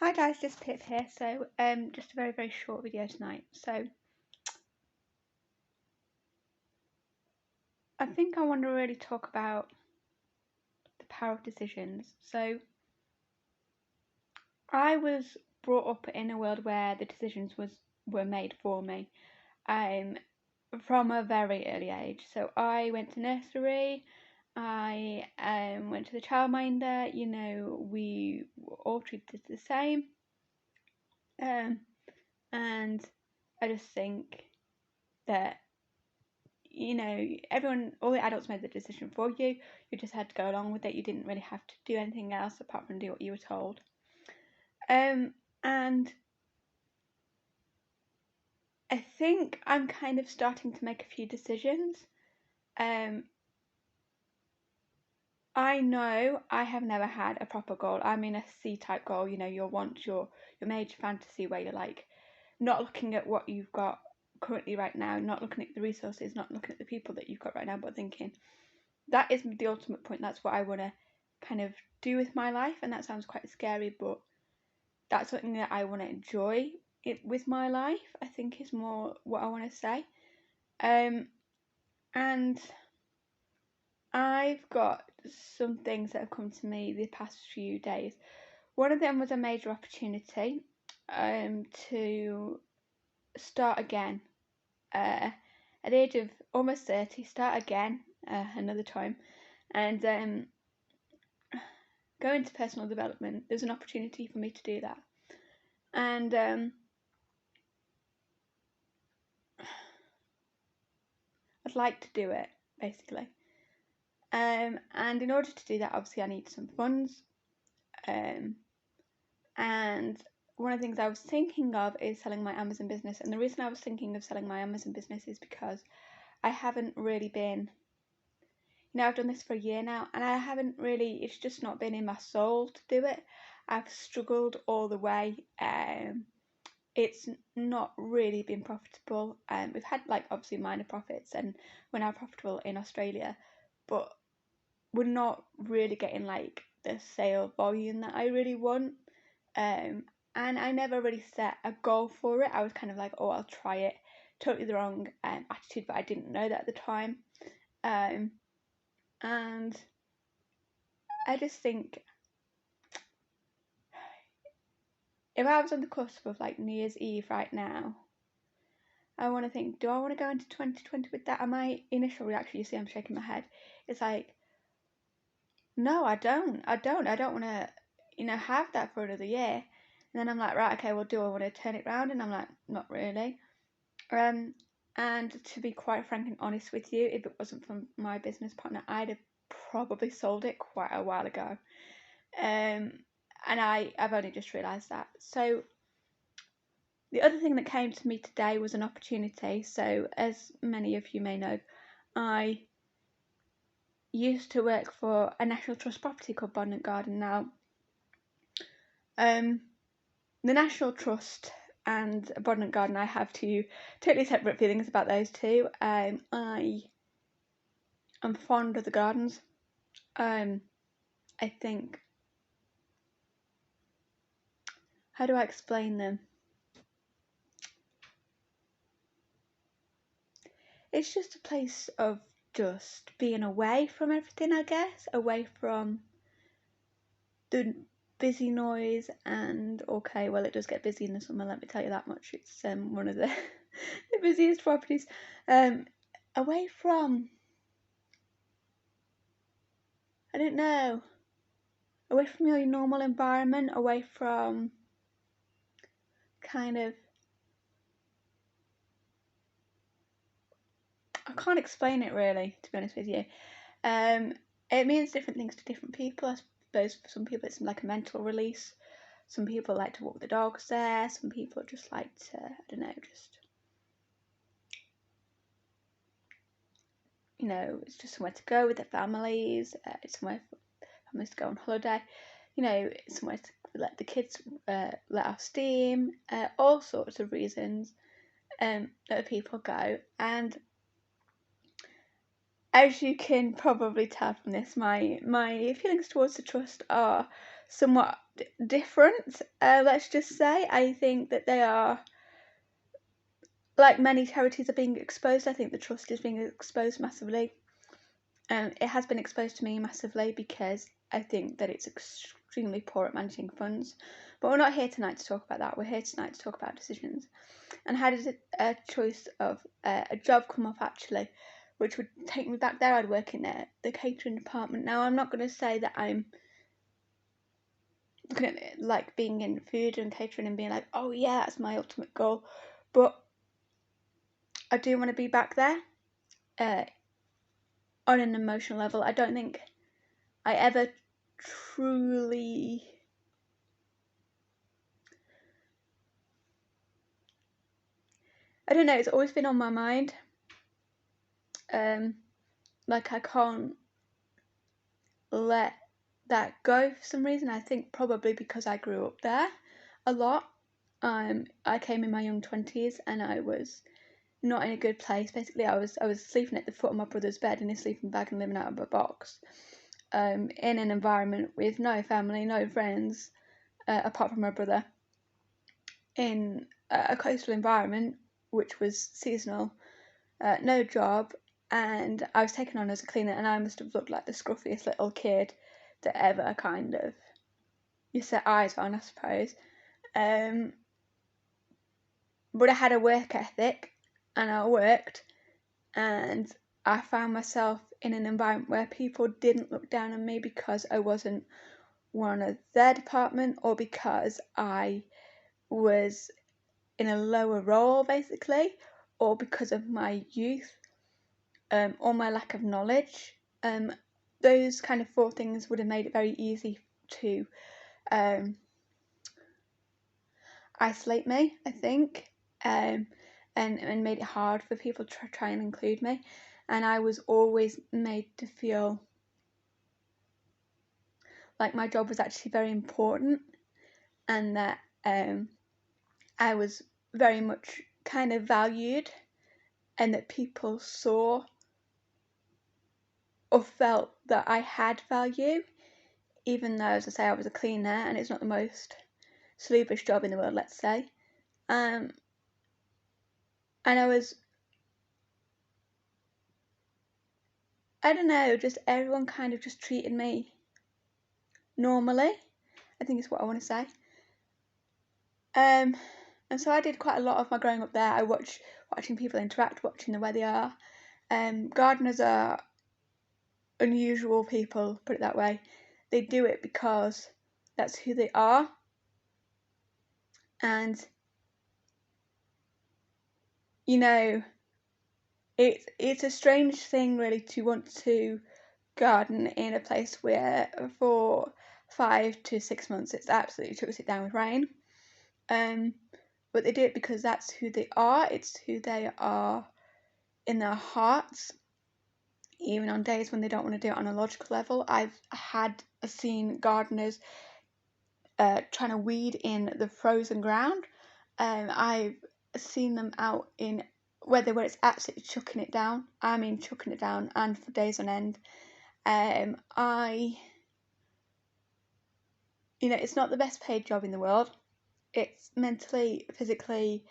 Hi guys, just Pip here. So just a very, very short video tonight. So I think I want to really talk about the power of decisions. So I was brought up in a world where the decisions were made for me from a very early age. So I went to nursery, I went to the childminder, we were all treated the same. And I just think that everyone, all the adults made the decision for you. You just had to go along with it. You didn't really have to do anything else apart from do what you were told. And I think I'm kind of starting to make a few decisions. I know I have never had a proper goal. I mean a C-type goal, your major fantasy where you're like not looking at what you've got currently right now, not looking at the resources, not looking at the people that you've got right now, but thinking that is the ultimate point. That's what I want to kind of do with my life, and that sounds quite scary, but that's something that I want to enjoy with my life, I think, is more what I want to say. And I've got some things that have come to me the past few days. One of them was a major opportunity to start again at the age of almost 30, start again another time, and go into personal development. There's an opportunity for me to do that, and I'd like to do it, basically. And in order to do that, obviously I need some funds, and one of the things I was thinking of is selling my Amazon business. And the reason I was thinking of selling my Amazon business is because I haven't really been, I've done this for a year now, and I haven't really, it's just not been in my soul to do it. I've struggled all the way. It's not really been profitable. We've had obviously minor profits, and we're now profitable in Australia, but we're not really getting the sale volume that I really want. And I never really set a goal for it. I was kind of like, oh, I'll try it. Totally the wrong attitude, but I didn't know that at the time. And I just think if I was on the cusp of New Year's Eve right now, I want to think, do I want to go into 2020 with that? And my initial reaction, you see I'm shaking my head, it's no, I don't want to, have that for another year. And then I'm like, right, okay, well, do I want to turn it round? And I'm like, not really. And to be quite frank and honest with you, if it wasn't for my business partner, I'd have probably sold it quite a while ago. And I've only just realised that. So the other thing that came to me today was an opportunity. So as many of you may know, I used to work for a National Trust property called Bond & Garden. Now, the National Trust and Bond & Garden, I have two totally separate feelings about those two. I am fond of the gardens. I think, how do I explain them? It's just a place of just being away from everything, I guess, away from the busy noise. And okay, well, it does get busy in the summer, let me tell you that much. It's one of the the busiest properties. Away from, I don't know, away from your normal environment, away from kind of, I can't explain it really, to be honest with you. It means different things to different people. I suppose for some people it's like a mental release. Some people like to walk the dogs there. Some people just like to, I don't know, just, it's just somewhere to go with their families. It's somewhere for families to go on holiday. It's somewhere to let the kids let off steam. All sorts of reasons that people go. And as you can probably tell from this, my feelings towards the trust are somewhat different, let's just say. I think that they are, like many charities are being exposed. I think the trust is being exposed massively. It has been exposed to me massively because I think that it's extremely poor at managing funds. But we're not here tonight to talk about that. We're here tonight to talk about decisions. And how did a choice of a job come up, actually, which would take me back there? I'd work in the catering department. Now, I'm not going to say that I'm looking at like being in food and catering and being like, oh yeah, that's my ultimate goal. But I do want to be back there on an emotional level. I don't think I ever truly... I don't know, it's always been on my mind. Like, I can't let that go for some reason. I think probably because I grew up there a lot. I came in my young 20s and I was not in a good place. Basically, I was sleeping at the foot of my brother's bed in his sleeping bag and living out of a box, in an environment with no family, no friends, apart from my brother, in a coastal environment which was seasonal, no job, and I was taken on as a cleaner, and I must have looked like the scruffiest little kid that ever kind of you set eyes on, I suppose. But I had a work ethic, and I worked, and I found myself in an environment where people didn't look down on me because I wasn't one of their department, or because I was in a lower role, basically, or because of my youth, or my lack of knowledge. Those kind of four things would have made it very easy to isolate me, I think, and made it hard for people to try and include me. And I was always made to feel like my job was actually very important, and that I was very much kind of valued, and that people saw or felt that I had value, even though, as I say, I was a cleaner and it's not the most salubrious job in the world, let's say. And I don't know, just everyone kind of just treated me normally, I think is what I want to say. And so I did quite a lot of my growing up there. I watching people interact, watching the way they are. Gardeners are unusual people, put it that way. They do it because that's who they are. And, you know, it's a strange thing really to want to garden in a place where for 5 to 6 months it's absolutely chucks it down with rain. But they do it because that's who they are. It's who they are in their hearts, even on days when they don't want to do it on a logical level. I've seen gardeners trying to weed in the frozen ground. I've seen them out in weather where it's absolutely chucking it down. I mean chucking it down, and for days on end. It's not the best paid job in the world. It's mentally, physically,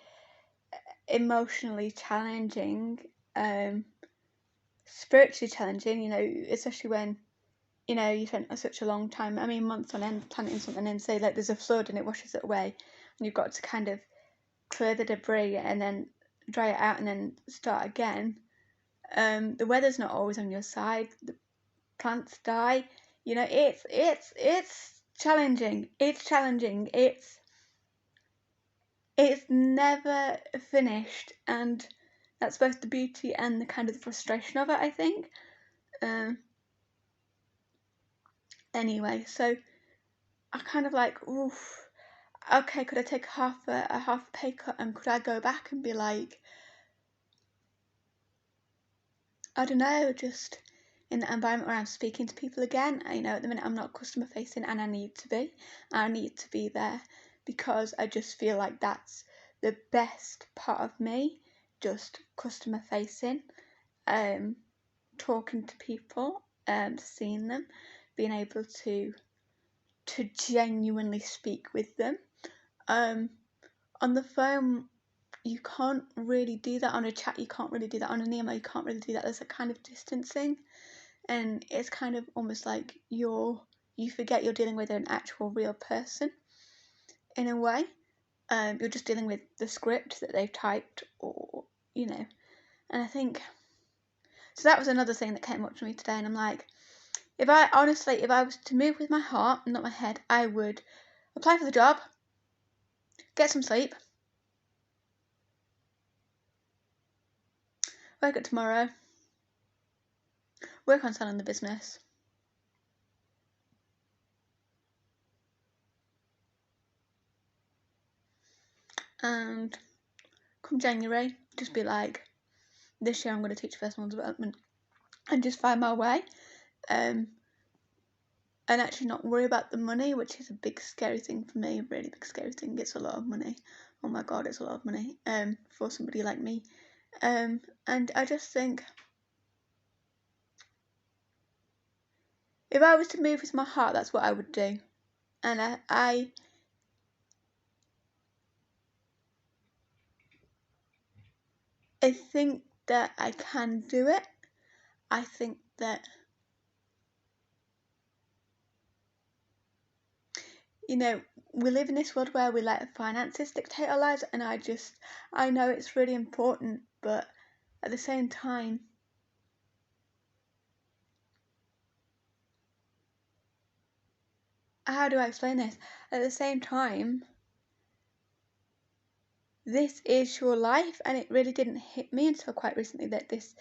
emotionally challenging, spiritually challenging, especially when, you spent such a long time, I mean months on end, planting something, and say like there's a flood and it washes it away, and you've got to kind of clear the debris and then dry it out and then start again. The weather's not always on your side. The plants die. It's challenging. It's challenging. It's never finished, and that's both the beauty and the kind of the frustration of it, I think. Anyway, so I kind of like, oof, okay, could I take half a pay cut, and could I go back and be like, I don't know, just in that environment where I'm speaking to people again. At the minute I'm not customer facing, and I need to be. I need to be there because I just feel like that's the best part of me, just customer facing, talking to people, seeing them, being able to to genuinely speak with them. On the phone, you can't really do that. On a chat, you can't really do that. On an email, you can't really do that. There's a kind of distancing, and it's kind of almost like you forget you're dealing with an actual real person in a way. You're just dealing with the script that they've typed, or and I think so. That was another thing that came up to me today, and I'm like, if I was to move with my heart, not my head, I would apply for the job, get some sleep, wake up tomorrow, work on selling the business, and come January, just be like, this year I'm going to teach personal development, and just find my way, and actually not worry about the money, which is a big scary thing for me, a really big scary thing. It's a lot of money. Oh my god, it's a lot of money for somebody like me. And I just think, if I was to move with my heart, that's what I would do. And I think that I can do it. I think that, we live in this world where we let finances dictate our lives, and I know it's really important, but at the same time, how do I explain this? At the same time, this is your life, and it really didn't hit me until quite recently that this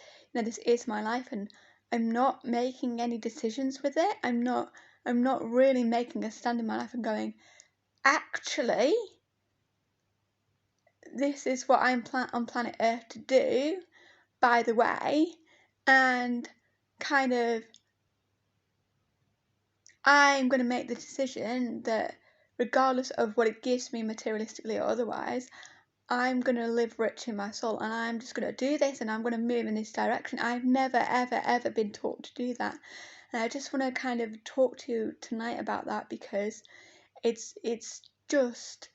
is my life, and I'm not making any decisions with it. I'm not really making a stand in my life and going, actually, this is what I'm on planet Earth to do, by the way, and kind of, I'm going to make the decision that regardless of what it gives me materialistically or otherwise, I'm going to live rich in my soul, and I'm just going to do this, and I'm going to move in this direction. I've never, ever, ever been taught to do that. And I just want to kind of talk to you tonight about that, because it's just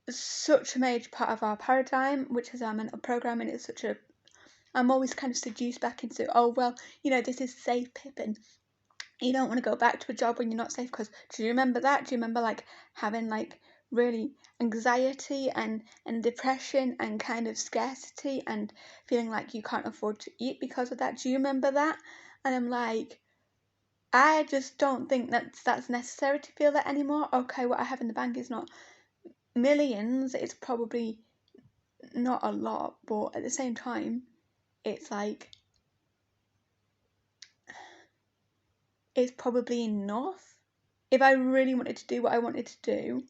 such a major part of our paradigm, which is our mental programming. I'm always kind of seduced back into, oh, well, this is safe pipping. You don't want to go back to a job when you're not safe, because do you remember that? Do you remember having really anxiety and depression and kind of scarcity and feeling like you can't afford to eat because of that? Do you remember that? And I'm like, I just don't think that's necessary to feel that anymore. Okay, what I have in the bank is not millions, it's probably not a lot, but at the same time, it's it's probably enough. If I really wanted to do what I wanted to do,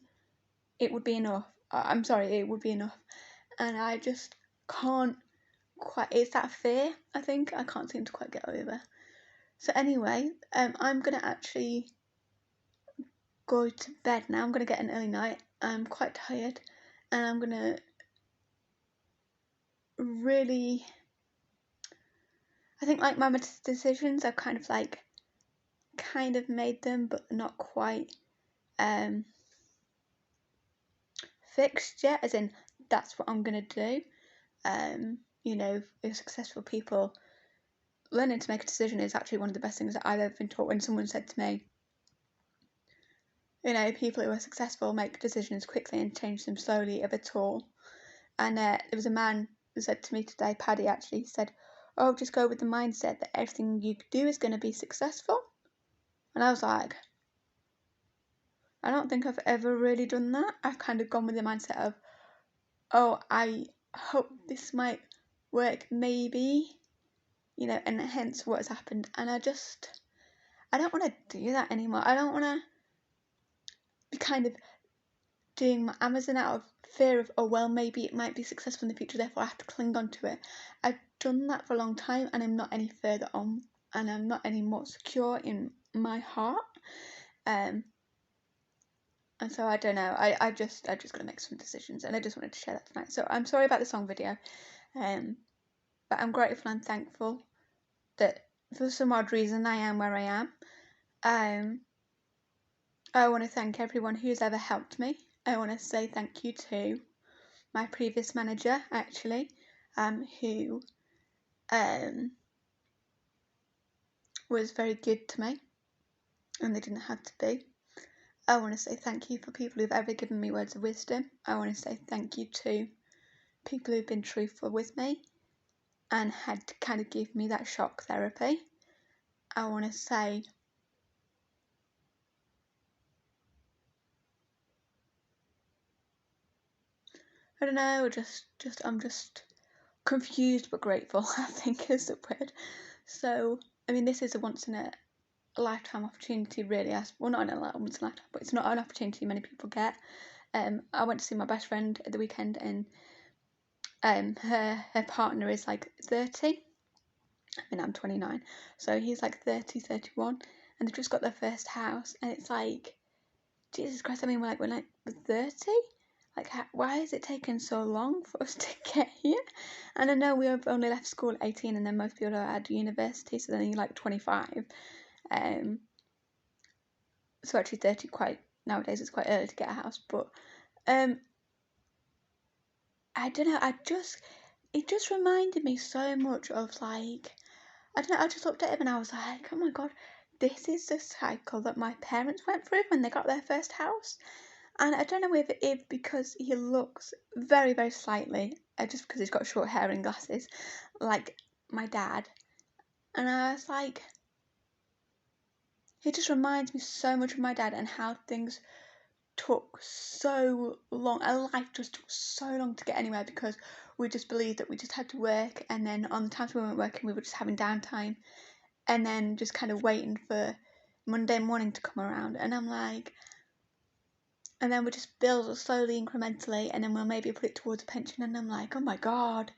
it would be enough. I'm sorry, it would be enough. And I just can't quite, it's that fear, I think, I can't seem to quite get over. So anyway, I'm going to actually go to bed now. I'm going to get an early night. I'm quite tired, and I'm going to really, I think my decisions, I've kind of made them, but not quite fixed yet, as in that's what I'm going to do. If successful people, learning to make a decision is actually one of the best things that I've ever been taught. When someone said to me, people who are successful make decisions quickly and change them slowly, if at all. And there was a man who said to me today, Paddy actually, said, oh, just go with the mindset that everything you do is going to be successful. And I was like, I don't think I've ever really done that. I've kind of gone with the mindset of, oh, I hope this might work, maybe, and hence what has happened. And I don't want to do that anymore. I don't want to be kind of doing my Amazon out of fear of, oh, well, maybe it might be successful in the future, therefore I have to cling on to it. I've done that for a long time, and I'm not any further on, and I'm not any more secure in my heart. And so I don't know, I just got to make some decisions, and I just wanted to share that tonight. So I'm sorry about the song video, but I'm grateful and thankful that for some odd reason I am where I am. I want to thank everyone who's ever helped me. I want to say thank you to my previous manager, actually, who was very good to me, and they didn't have to be. I want to say thank you for people who've ever given me words of wisdom. I want to say thank you to people who've been truthful with me and had to kind of give me that shock therapy. I want to say I don't know, I'm just confused but grateful, I think is the word. So, I mean, this is a once in a lifetime opportunity, really. Well, not in a once in a lifetime, but it's not an opportunity many people get. I went to see my best friend at the weekend, and her partner is like 30. I mean, I'm 29, so he's like 30, 31, and they've just got their first house, and it's like, Jesus Christ, I mean, we're like 30? Like, why has it taken so long for us to get here? And I know we've only left school at 18, and then most people are at university, so then you're like 25. So actually 30 nowadays it's quite early to get a house, but I don't know, it just reminded me so much of, like, I don't know, I just looked at him and I was like, oh my God, this is the cycle that my parents went through when they got their first house. And I don't know if because he looks very, very slightly, just because he's got short hair and glasses, like my dad. And I was like, he just reminds me so much of my dad and how things took so long. Our life just took so long to get anywhere because we just believed that we just had to work, and then on the times we weren't working, we were just having downtime, and then just kind of waiting for Monday morning to come around. And I'm like, and then we just build slowly, incrementally, and then we'll maybe put it towards a pension. And I'm like, oh my God,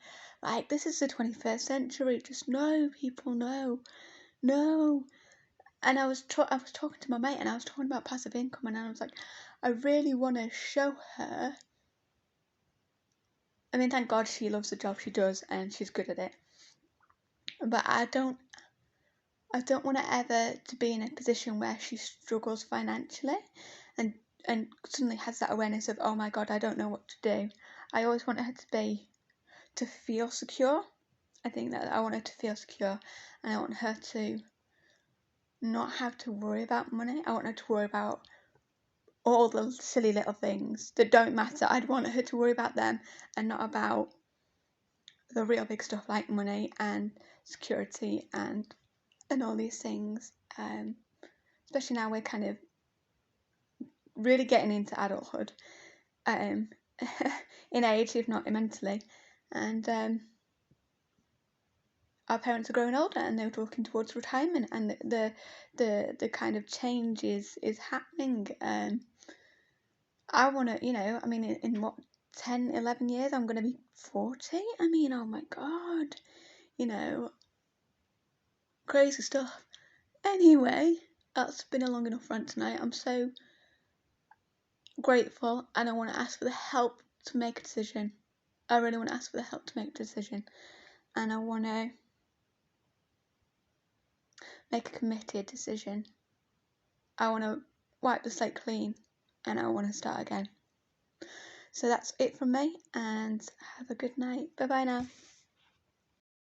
like, this is the 21st century. Just no, people, no. And I was talking to my mate, and I was talking about passive income, and I was like, I really want to show her. I mean, thank God she loves the job she does, and she's good at it. But I don't want to ever to be in a position where she struggles financially, and suddenly has that awareness of, oh my God, I don't know what to do. I always want her to feel secure. I think that I want her to feel secure, and I want her to not have to worry about money. I want her to worry about all the silly little things that don't matter. I'd want her to worry about them and not about the real big stuff like money and security and all these things. Especially now we're kind of really getting into adulthood, in age, if not mentally, and our parents are growing older and they're walking towards retirement, and the kind of change is happening. I want to, I mean, in what, 10, 11 years, I'm going to be 40. I mean, oh my God, crazy stuff. Anyway, that's been a long enough rant tonight. I'm so grateful, and I want to ask for the help to make a decision. I really want to ask for the help to make a decision, and I want to make a committed decision. I want to wipe the slate clean, and I want to start again. So that's it from me, and have a good night. Bye bye now.